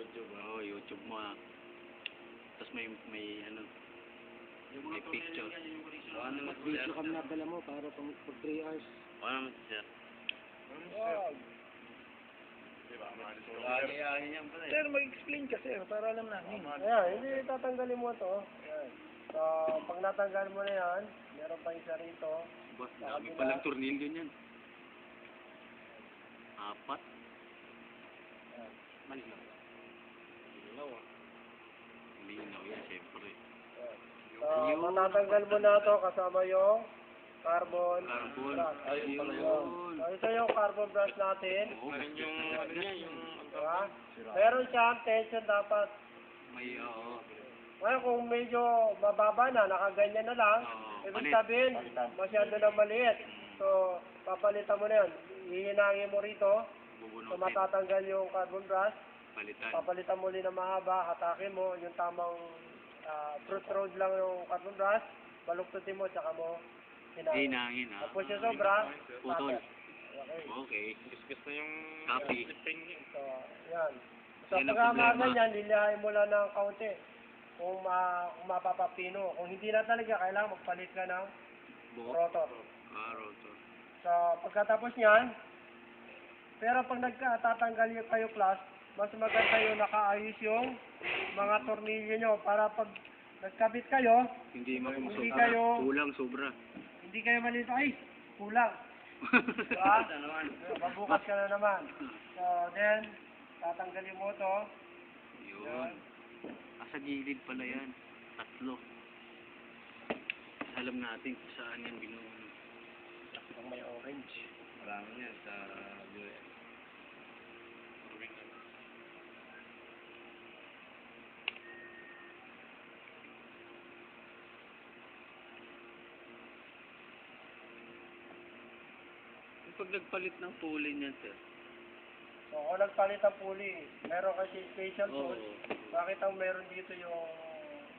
YouTube. Oo, YouTube mo ah. Tapos may ano, may picture. Ano naman si Video Sir? kami nadala mo para pag 3 hours. Ano naman si Sir? Wow. Lagi-yahin yan pala eh. Sir, mag-explain ka sir, para alam namin. Ayan, hindi tatanggalin mo ito. Ayan. So, pag natanggal mo na yan, meron pa isa rito. Ba, dami palang tornilyo niyan. 4. Malinaw. Malinaw ah. Linaw yan, siyempre. So, matatanggal mo na ito kasama yung carbon Carbon. brush. Ayun pala yun. So, ito yung carbon brush natin. Oo, Meron yung ano niya, yung Diba? Meron siyang tension dapat. may, oo. Ngayon kung medyo mababa na, nakaganyan na lang, Oo, ibig palit. sabihin, masyado na maliit. So, papalitan mo na yan. Hihinangin mo rito, so Bubunutin. matatanggal yung carbon brush, Palitan. papalitan mo ulit na mahaba, hatakin mo, yung tamang fruit road lang yung carbon brush, baluktutin mo, tsaka mo hinangin. Hinangin ah. Tapos yung sobra, Putol. tapat. Okay. Okay. Discuss na yung Copy. So, yan. So, Yan ang pag problema. ganyan, lilihain mo lang ng kaunti. Kung mapapapino. Kung hindi na talaga, kailangan magpalit ka ng Buhok. rotor. Rotor. So, pagkatapos niyan, pero pag nagtatanggal yung kayo class, mas maganda yung nakaayos yung mga tornilyo nyo para pag nagkabit kayo, Hindi Hindi sobra. kayo- Kulang sobra. hindi kayo malito, ay, kulang. Diba? Mabukas ka na naman. So, then, tatanggalin mo to. Yun. Sa gilid pala yan. 3. Alam natin kung saan yan binuno. Ang may orange. marami yan sa US. Pag nagpalit ng pulley niyan, sir. So, kung nagpalit ang pulley, meron kasi special tool. Oo. Bakit ang meron dito yung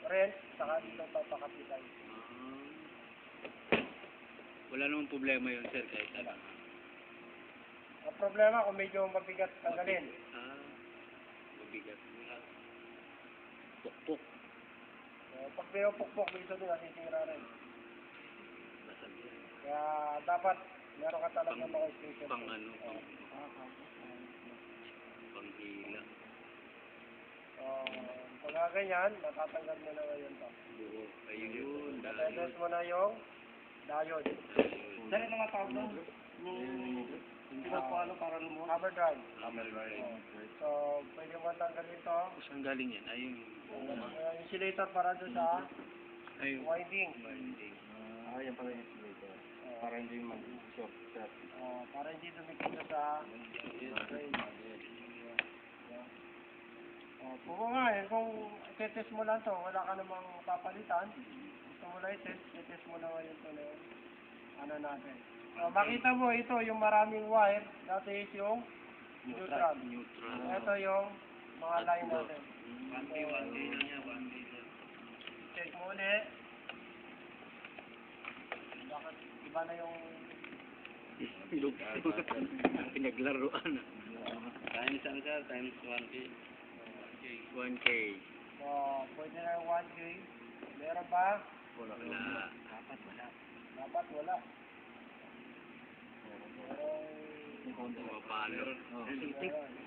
wrench, saka dito papakapitan. Wala namang problema yun, sir, kahit ano. Ang problema kung medyo mabigat tanggalin. Mabigat. Pukpuk. So, pag pinupukpok, dito din nasisira rin. Basag yan. Kaya dapat meron ka talaga mga special Pang tool. ano, pang hila. So, pag ganyan, matatanggal mo na ngayon to. Buhok. Ayun. Tatanggal mo na yung diode. Ayun. ito nga tawag doon? Hindi ko ano para lumuha? Cover drive. So, pwede mo tanggalin ito. Saan galing yan? Ayun. Insulator para doon sa Ayun. winding. Yan pala yung insulator. Para hindi mag-short shot. Para hindi dumikit na sa drain. Kung nga eh, kung i-test mo lang to, wala ka namang papalitan. Gusto mo lang i-test, i-test mo na ngayon to na yun. Ano natin. Makita mo ito, yung maraming wire, dati is yung neutral. Neutral. Ito yung mga line natin. 1K lang yan, 1K lang. Check mo ulit. Bakit iba na yung Pinaglaruan. Times ano sir? Times 1K. 1K. pwede na yung 1K. Meron ba? Wala. Dapat wala. Pumapalo.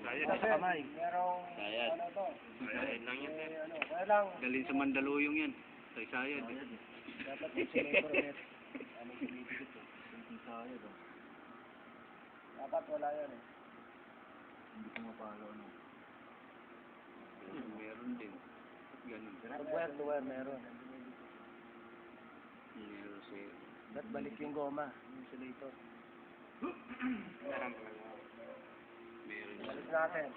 Sayad. Merong, merong, Sayad. ano to? Sayad lang yan sir. Ano, kaya lang, Galing sa Mandaluyong yan. Sa Isayad. dapat yung sinipro ano sinipro to? Dapat wala yan eh. Hindi ko mapalo no. Meron din. Ganun. Wire to wire meron. Meron siya. Ba't balik yung goma? Yung insulator. Meron pala. Meron siya. Balik natin.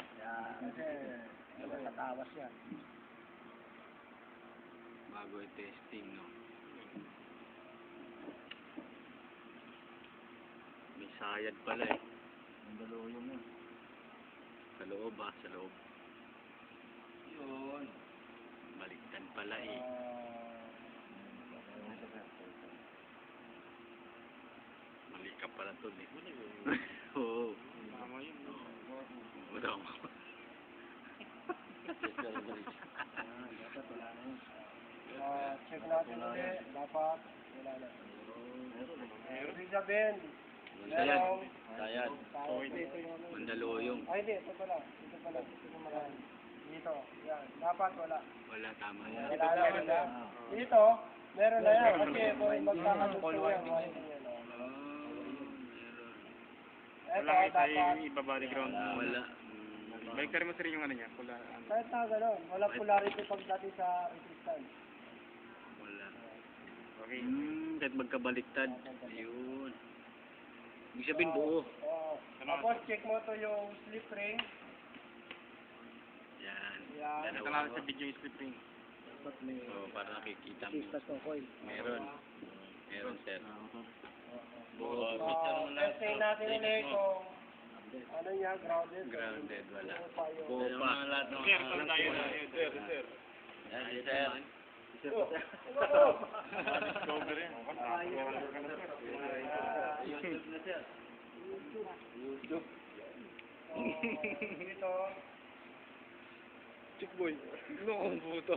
Kasi, natawas yan. Bago i-testing, no? May sayad pala eh. Ang Mandaluyong yun. Sa loob ah, sa loob. Yun. Baliktad pala eh. Mali ka pala to eh. Oo. Tama yun. Wala mo. Check natin ulit. Dapat wala na. Ibig sabihin, merong Sayad. Mandaluyong. Ay, hindi. Ito pala. Yan. Dito. Yan. Dapat wala. Wala, tama. Wala na wala. Dito, meron na yan. Kasi ito yung magkakaluto yan. Ito, dapat. ibabalik ground. Wala. Balik ka rin mo sir yung ano niya, pula. Kahit na gano'n. Wala polarity pagdating sa resistance. Wala. Okay. Kahit magkabaliktad. Ayun. Ibig sabihin buo. Oo. Tapos, check mo to yung slip ring. Yan. Yan. Ito lang sa video yung slip ring. So, para nakikita mo. Meron. Meron, sir. Buo. Testing natin ulit kung ano niya, grounded. Grounded, wala. Buo Buo pa. Sir, saan tayo na? Sir. Yan, sir. Discover yan. Dito. Chick boy. Ano ang buto?